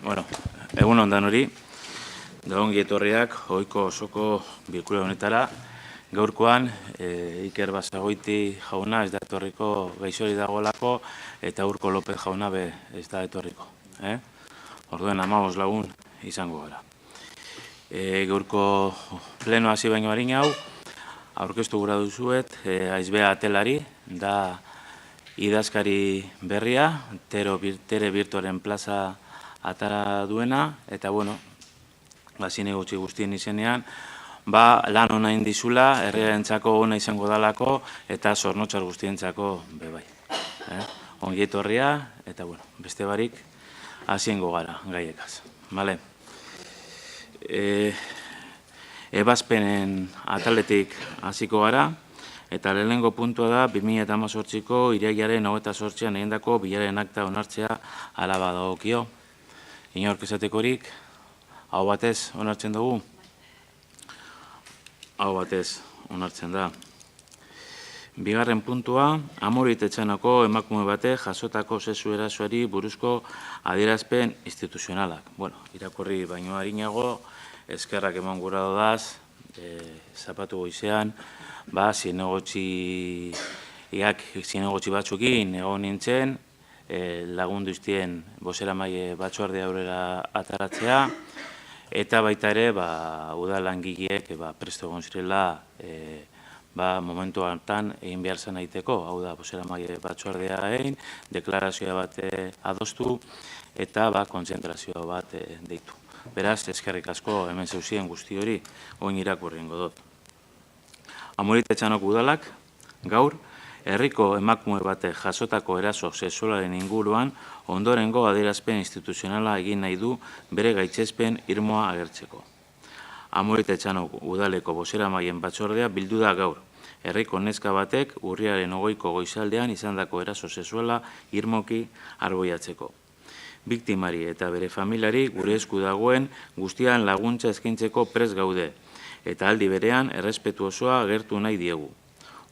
Bueno, egun ondan hori, da ongi etorriak, ohiko osoko bilkura honetara. Gaurkoan, Iker Basagoiti jauna ez da etorriko gaixori dagoelako, eta Urko López jauna be ez da etorriko. Orduen 15 lagun izango gara. Gaurko pleno hasi baino harin hau, aurkeztu gura duzuet, Aizbea Atelari, da idazkari berria, Tere Birtuaren plaza atara duena, eta bueno, zinegotzi guztien izenean, lan ona indizula, herriarentzako ona izango dalako, eta zornotzar guztientzako bebai. Ongi etorria, eta bueno, beste barik, hasiengo gara, gaiekaz. Bale? Ebazpenen ataletik hasiko gara, eta lehenengo puntua da 2018ko irailaren 28an egindako bilaren akta onartzea hala badagokio. Inork esatekorik, hau batez onartzen dugu? Hau batez onartzen da. Bigarren puntua, Amorit Etxanako emakume batek jasotako sexu erasoari buruzko adierazpen instituzionalak. Bueno, irakurri baino arinago, eskerrak eman gura dodaz, zapatu goizean, zinegotzi batzukin egon nintzen, lagundu iztien bozeramaile batzorde aurrera ataratzea, eta baita ere, udal langileek presto egon zirela momentu hartan egin behar zen aiteko, hau da, bozeramaile batzordea egin, deklarazioa bat adostu, eta kontzentrazioa bat deitu. Beraz, eskerrik asko hemen zeuzien guzti hori, oin irakurrengo dut. Amorit Etxanoko udalak, gaur, herriko emakume bate jasotako eraso sexualaren inguruan ondorengo adierazpen instituzionala egin nahi du bere gaitzespen irmoa agertzeko. Amorit Etxanoko udaleko bozeramaileen batzordea bildu da gaur. Herriko neska batek urriaren 20ko goizaldean izandako eraso sexuala irmoki arboiatzeko. Biktimari eta bere familiari gure esku dagoen guztian laguntza eskaintzeko prest gaude, eta aldi berean errespetu osoa agertu nahi diegu.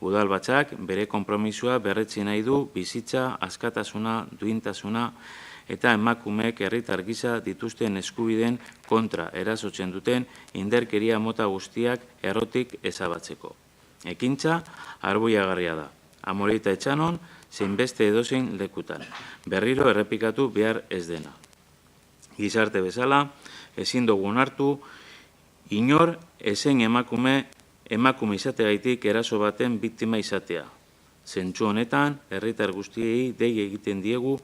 Udalbatzak bere konpromisoa berretsi nahi du bizitza, askatasuna, duintasuna eta emakumeek herritar gisa dituzten eskubideen kontra erasotzen duten indarkeria mota guztiak errotik ezabatzeko. Ekintza arbuiagarria da. Amorit Etxanon zein beste edozein lekutan. Berriro errepikatu behar ez dena. Gizarte bezala, ezin dugu onartu, inor ezen emakume izateagaitik eraso baten biktima izatea. Zentzu honetan, herritar guztiei dei egiten diegu,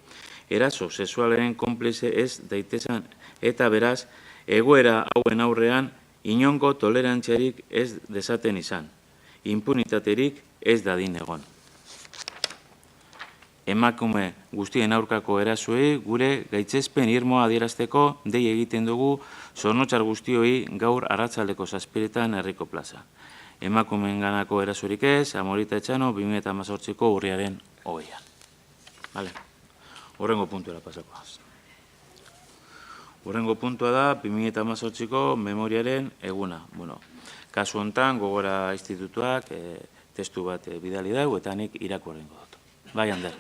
eraso sexualaren konplize ez daitezen eta beraz, egoera hauen aurrean, inongo tolerantziarik ez dezaten izan. Impunitaterik ez dadin egon. Emakume guztien aurkako erasoei gure gaitzespen irmoa adierazteko dei egiten dugu zornotzar guztioi gaur arratsaldeko 7:00 herriko plaza. Emakumeenganako erasorik ez, Amorit Etxano 2018ko urriaren 20an. Bale. Horrengo puntuera pasako. Horrengo puntua da 2018ko memoriaren eguna. Bueno, kasu hontan Gogora Institutuak testu bat bidali dau eta nik irakurrengo dut. Bai, Ander.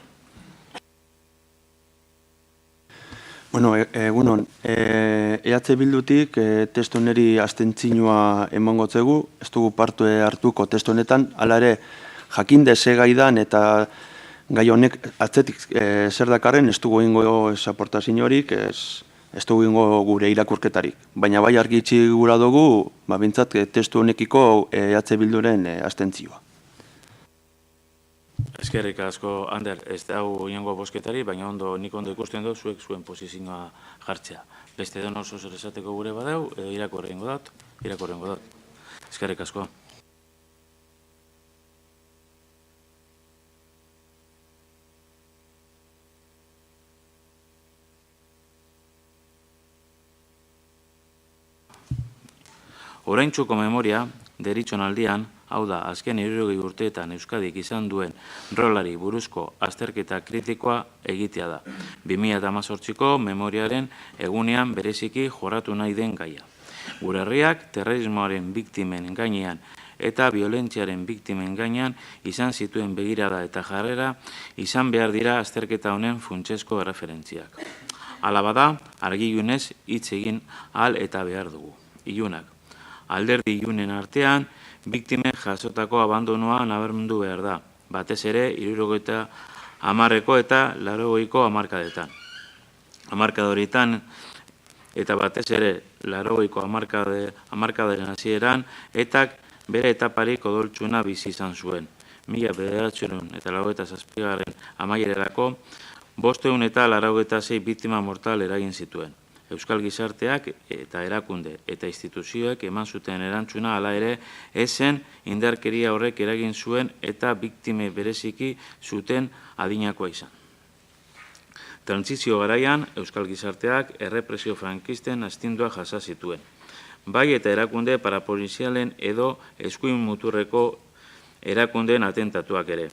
Bueno, egunon, EH Bildutik testu neri abstentzioa emangotzegu, ez dugu parte hartuko testu honetan, hala ere jakinde ze gaidan eta gai honek atzetik zer dakarren ez dugu ingo aportaziorik, ez dugu ingo gure irakurketarik. Baina bai argitzi gura dugu, bintzat testu honekiko EH Bilduren abstentzioa. Eskerrik asko, Ander, ez dago inongo bosketari, baina nik ondo ikusten dut, zuek zuen posizioa jartzea. Beste den oso zer esateko gure badau, irakurrengo dut. Eskerrik asko. Oraintsuko memoria, deritzon aldian, hau da, azken 60 urteetan Euskadik izan duen rolari buruzko azterketa kritikoa egitea da. 2018ko memoriaren egunean bereziki jorratu nahi den gaia. Gure herriak terrorismoaren biktimen gainean eta violentziaren biktimen gainean izan zituen begirada eta jarrera izan behar dira azterketa honen funtsezko erreferentziak. Hala bada, argigunez hitz egin ahal eta behar dugu. Ilunak. Alderdi ilunen artean, biktimen jasotako abandonoa nabarmendu behar da. Batez ere, 70ko eta 80ko hamarkadetan. Hamarkadorietan eta batez ere 80ko hamarkadaren hasieran, etak bere etaparik odoltsuna bizi izan zuen. 1987 amaierarako 586 biktima mortal eragin zituen. Euskal gizarteak eta erakunde eta instituzioek eman zuten erantzuna hala ere esen indarkeria horrek eragin zuen eta biktime bereziki zuten adinakoa izan. Trantsizio garaian Euskal gizarteak errepresio frankisten astindua jasa zituen. Bai eta erakunde parapolizialen edo eskuin muturreko erakundeen atentatuak ere.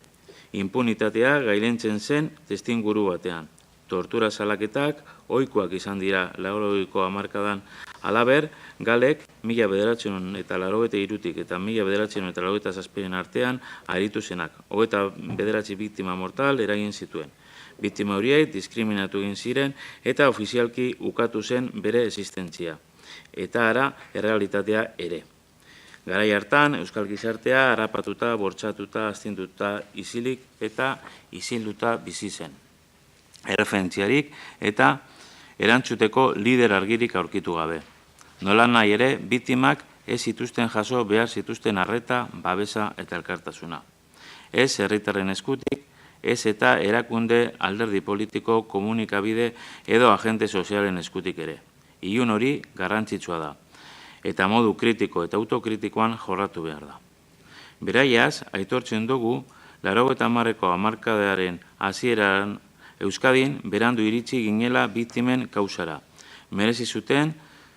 Impunitatea gailentzen zen testinguru batean. Tortura salaketak ohikoak izan dira 80ko hamarkadan. Halaber, Galek 1983tik eta 1987 artean aritu zenak. 29 biktima mortal eragin zituen. Biktima horiek diskriminatu egin ziren eta ofizialki ukatu zen bere existentzia. Eta ara, errealitatea ere. Garai hartan, Euskal gizartea harrapatuta, bortxatuta, astinduta, isilik eta isilduta bizi zen. Erreferentziarik eta erantzuteko lider argirik aurkitu gabe. Nola nahi ere, biktimak ez zituzten jaso behar zituzten arreta, babesa eta elkartasuna. Ez herritarren eskutik, ez eta erakunde alderdi politiko, komunikabide edo agente sozialen eskutik ere. Ilun hori garrantzitsua da, eta modu kritiko eta autokritikoan jorratu behar da. Beraiaz, aitortzen dugu, 80ko hamarkadaren hasieran Euskadin berandu iritsi ginela biktimen kausara. Merezi zuten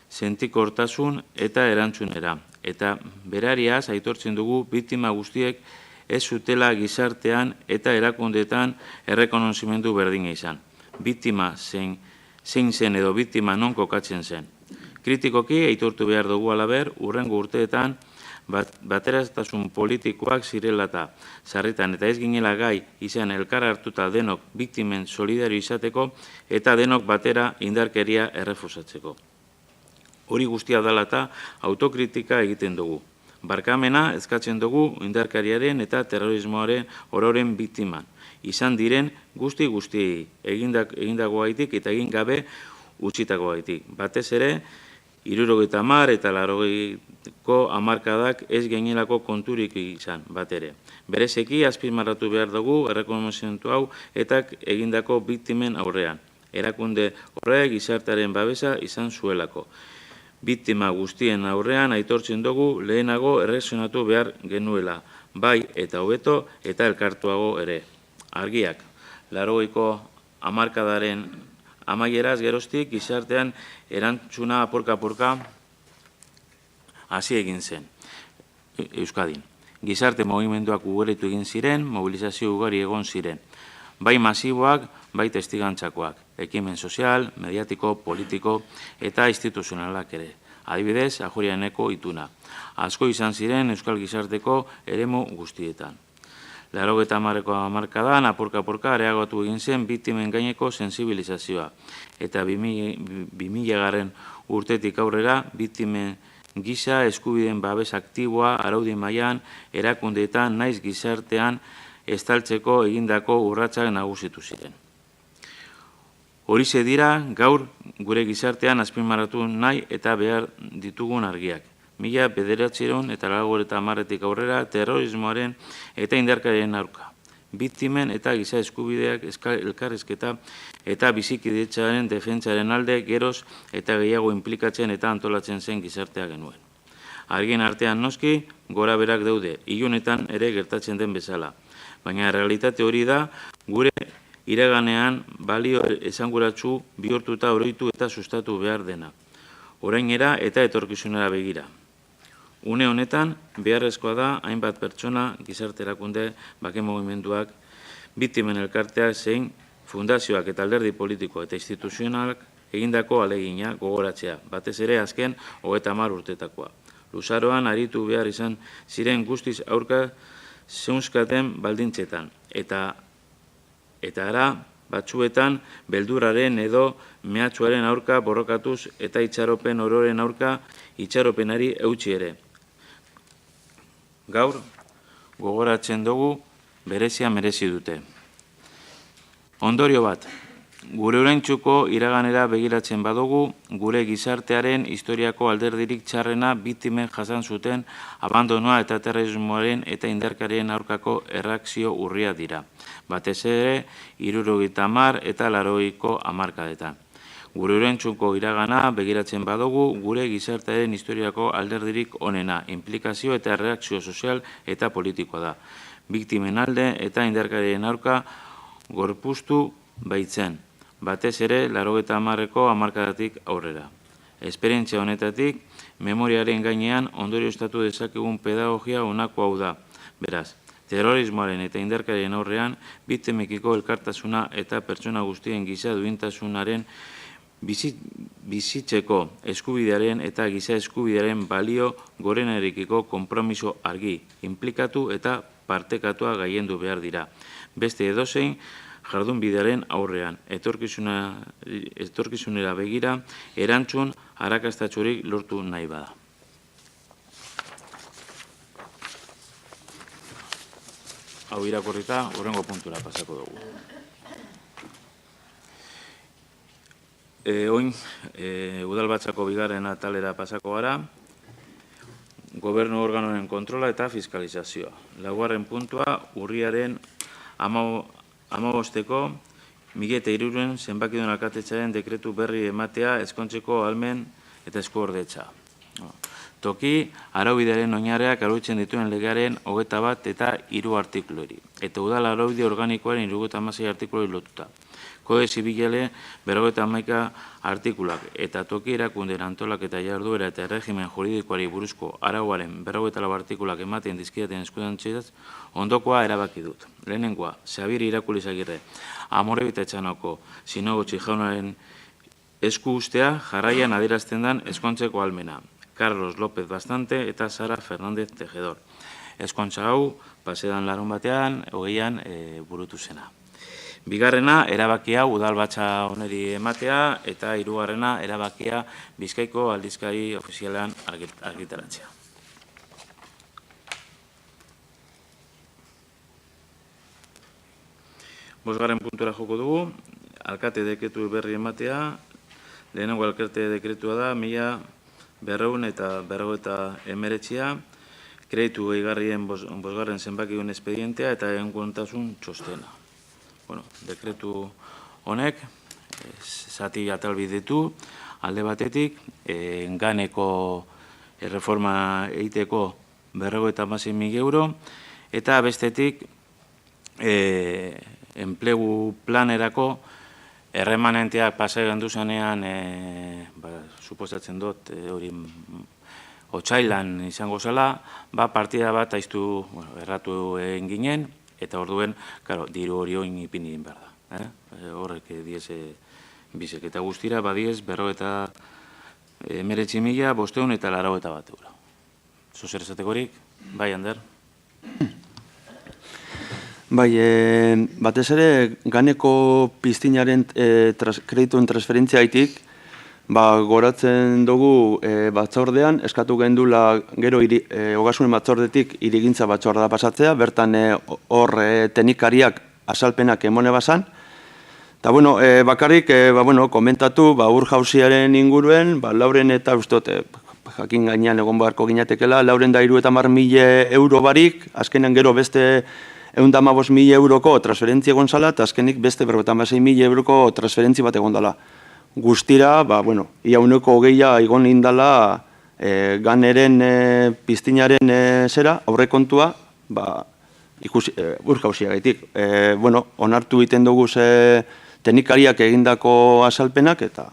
sentikortasun eta erantzunera. Eta berariaz aitortzen dugu biktima guztiek ez zutela gizartean eta erakundeetan errekonozimendu berdina izan. Biktima zein zen edo biktima non kokatzen zen. Kritikoki aitortu behar dugu halaber, urrengo urteetan bateraztasun politikoak zirela eta sarritan eta ez ginela gai izan elkar hartuta denok biktimen solidario izateko eta denok batera indarkeria errefusatzeko. Hori guztia dela eta autokritika egiten dugu. Barkamena eskatzen dugu indarkariaren eta terrorismoaren ororen biktiman. Izan diren guztiei egindagoaitik eta egin gabe utzitagoaitik. Batez ere, 70 eta 80ko hamarkadak ez gainelako konturik izan bat ere. Berezeki azpimarratu behar dugu errekonozimendu hau eta egindako biktimen aurrean. Erakunde horrek gizartearen babesa izan zuelako. Biktima guztien aurrean aitortzen dugu lehenago erreakzionatu behar genuela, bai eta hobeto eta elkartuago ere. Argiak, 80ko hamarkadaren amaieraz geroztik gizartean erantzuna apurka-apurka hasi egin zen Euskadin. Gizarte mugimenduak ugaritu egin ziren, mobilizazio ugari egon ziren. Bai masiboak, bai testigantzakoak, ekimen sozial, mediatiko, politiko eta instituzionalak ere. Adibidez, Ajurianeko ituna. Asko izan ziren Euskal gizarteko eremu guztietan. 80ko hamarkadan apurka-apurka areagotu egin zen biktimen gaineko sensibilizazioa. Eta 2000 urtetik aurrera biktimen gisa eskubideen babes aktiboa araudi mailan erakundeetan naiz gizartean estaltzeko egindako urratsak nagusitu ziren. Horixe dira gaur gure gizartean azpimarratu nahi eta behar ditugun argiak. 1980tik aurrera terrorismoaren eta indarkariaren aurka. Biktimen eta giza eskubideak elkarrizketa eta bizikidetzaren defentsaren alde geroz eta gehiago inplikatzen eta antolatzen zen gizartea genuen. Argien artean noski, gora berak daude, ilunetan ere gertatzen den bezala. Baina realitate hori da, gure iraganean balio esanguratsu bihurtuta oroitu eta sustatu behar dena. Orainera eta etorkizunera begira. Une honetan, beharrezkoa da, hainbat pertsona, gizarte erakunde, bake mugimenduak, biktimen elkarteak zein fundazioak eta alderdi politiko eta instituzionalak egindako alegina gogoratzea, batez ere azken 30 urtetakoa. Luzaroan aritu behar izan ziren guztiz aurka zeunzkaten baldintzetan, eta ara batzuetan beldurraren edo mehatxuaren aurka borrokatuz eta itxaropen ororen aurka itxaropenari eutsi ere. Gaur, gogoratzen dugu berezia merezi dute. Ondorio bat, gure oraintsuko iraganera begiratzen badugu, gure gizartearen historiako alderdirik txarrena biktimen jasan zuten abandonoa eta terrorismoaren eta indarkeriaren aurkako erreakzio urria dira. Batez ere, 70 eta 80ko hamarkadetan. Gure oraintsuko iragana begiratzen badugu, gure gizartearen historiako alderdirik onena, implikazio eta erreakzio sozial eta politikoa da. Biktimen alde eta indarkeriaren aurka gorpuztu baitzen. Batez ere, 80ko hamarkadatik aurrera. Esperientzia honetatik, memoriaren gainean ondorioztatu dezakegun pedagogia honako hau da. Beraz, terrorismoaren eta indarkeriaren aurrean, biktimekiko elkartasuna eta pertsona guztien giza duintasunaren bizitzeko eskubidearen eta giza eskubidearen balio gorenarekiko konpromiso argi, inplikatu eta partekatua gailendu behar dira. Beste edozein, jardunbidearen aurrean, etorkizunera begira, erantzun arrakastatsurik lortu nahi bada. Hau irakurrita, hurrengo puntura pasako dugu. Oin, udalbatzako bigarren atalera pasako gara, gobernu organoen kontrola eta fiskalizazioa. Laugarren puntua, urriaren 15ko Migete Iruren zenbakidun alkatetzaren dekretu berri ematea ezkontzeko ahalmen eta eskuordetza. Toki, araubidearen oinarriak arautzen dituen legearen 21 eta 3 artikuluari. Eta udal araubide organikoaren 76 artikuluari lotuta. Kode zibilale 51 artikulak eta toki erakunden antolaketa jarduera eta erregimen juridikoari buruzko arauaren 44 artikulak ematen dizkidaten eskudantzitaz ondokoa erabaki dut. Lehenengoa, Xabir Irakulizagirre, Amorebita Etxanoko Zinogotzi jaunaren esku ustea jarraian adierazten dan ezkontzeko ahalmena. Carlos López Bastante eta Sara Fernández Tejedor. Ezkontza hau, pasedan larun batean, 20an burutu zena. Bigarrena, erabakia udalbatza oneri ematea eta hirugarrena erabakia Bizkaiko aldizkari ofizialean argitaratzea. Bosgarren puntura joko dugu, alkate dekretu berri ematea, lehenengo alkate dekretua da, 1200 eta 219, kreditu gehigarrien bosgarren zenbakidun espedientea eta egonkortasun txostena. Dekretu honek, zati atalbidetu, alde batetik, ganeko erreforma egiteko 56.000 euro, eta bestetik, enplegu planerako erremanenteak pasai zanean, suposatzen dut, hori otsailan izango zela, partida bat aiztu erratu egin ginen, eta orduen, diru hori oin ipini behar da. Horrek diez bizek eta guztira, badiez, 19.500 eta 81 euro. Zozer esatekorik, bai, Ander? Bai, batez ere, ganeko piztinaren kredituen transferentziaitik, goratzen dugu batzordean, eskatu gendula gero ogasunen batzordetik irigintza batzordea pasatzea, bertan hor teknikariak azalpenak emone bazan. Eta, bakarrik, komentatu, ur jauziaren inguruen, Lauren eta ustot, jakin gainean egon beharko ginatekela, Lauren da 30.000 euro barik, azkenean gero beste 115.000 euroko transferentzia egon zala, eta azkenik beste 56.000 euroko transferentzi bat egon dela. Guztira, ia uneko 20 egon indala ganeren piztinaren zera, aurrekontua, ur jauziagaitik. Onartu egiten dugu teknikariak egindako azalpenak, eta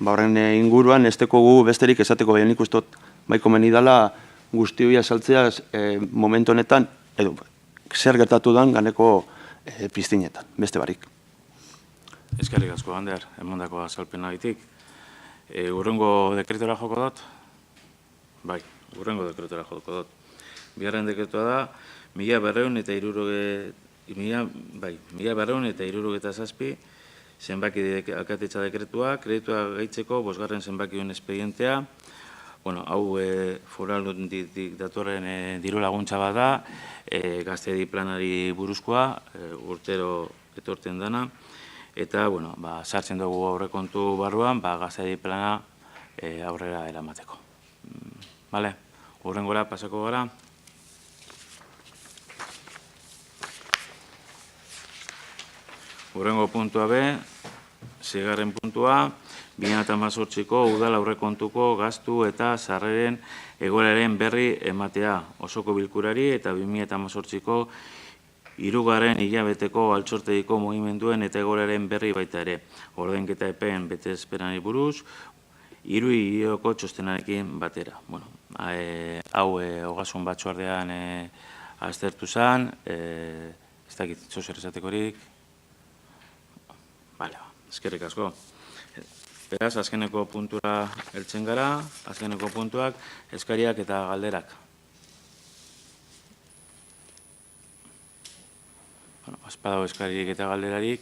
horren inguruan ez tekogu besterik esateko baina nik ustot baiko meni dala guzti hori azaltzea momentu honetan, edo zer gertatu dan ganeko piztinetan, beste barik. Eskerrik asko, Ander, emondako azalpena gaitik. Urrengo dekretora joko dut? Bai, urrengo dekretora joko dut. Bigarren dekretua da, 1200 eta 1277 zenbaki alkatetza dekretua, kreditua gaitzeko 5. zenbakien espedientea. Hau foral aldunditik datorren diru laguntza bat da, gaztedi planari buruzkoa, urtero etortzen dana, eta sartzen dugu aurrekontu barruan, gaztedi plana aurrera eramateko. Hurrengora pasako gara. Hurrengo puntua be, 6. puntua, 2018ko udal aurrekontuko gastu eta sarreren egoeraren berri ematea osoko bilkurari eta 2018ko 3. hilabeteko altxortegiko mugimenduen eta egoeraren berri baita ere. Ordenketa epeen betezperanari buruz, 3 hileko txostenarekin batera. Hau ogasun batzordean aztertu zen, ez dakit zer esatekorik. Eskerrik asko. Beraz, azkeneko puntura heltzen gara, azkeneko puntuak, eskariak eta galderak. Azpadago eskaririk eta galderarik,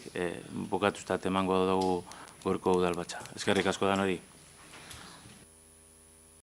bukatuztat emango dugu gorko udalbatza. Eskerrik asko dan hori.